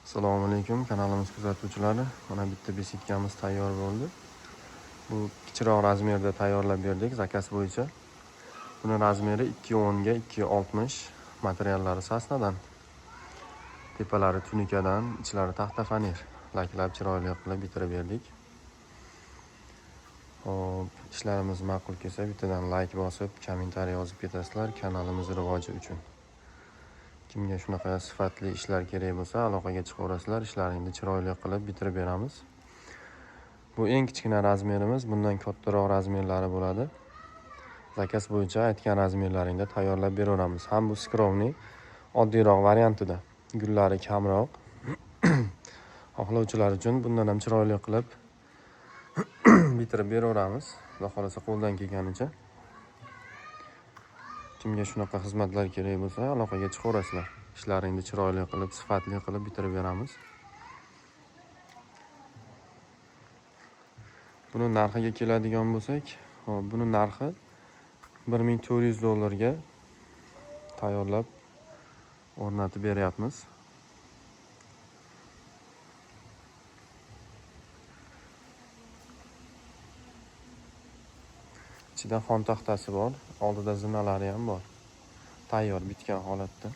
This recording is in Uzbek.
Assalomu alaykum, kanalimiz kuzatuvchilari. Mana bitta besitkamiz tayyor bo'ldi. Bu kichikroq razmerda tayyorlab berdik zakaz bo'yicha. Buni razmeri 210 ga 260, materiallari sasnadan. Tepalari tunikadan, ichlari taxta fanir. Laklab chiroyli qilib bitirib berdik. Hop, ishlarimiz ma'qul kelsa bittadan like bosib, kommentariy yozib ketasizlar kanalimiz rivoji uchun. Kimga shunaqa sifatli ishlar kerak bo'lsa, aloqaga chiqaverasizlar, ishlaringni chiroyli qilib bitirib beramiz. Bu eng kichkina razmerimiz, bundan kattaroq razmerlari bo'ladi. Zakaz bo'yicha aytgan razmerlaringda tayyorlab beraveramiz. Ham bu skrovniy oddiyroq variantida, gullari kamroq. Xohlovchilar uchun bundan ham chiroyli qilib bitirib beraveramiz. Xudo xolasa qo'ldan kelganicha. Kimga shunaqa xizmatlar kerak bo'lsa, aloqaga chiqaverasizlar. Ishlaringni chiroyli qilib, sifatli qilib bitirib beramiz. Buni narxiga keladigan bo'lsak, hop, buni narxi $1400 ga tayyorlab o'rnatib beryapmiz. Ichida xon taxtasi bor, oldida zinalari ham bor. Tayyor bitgan holatda.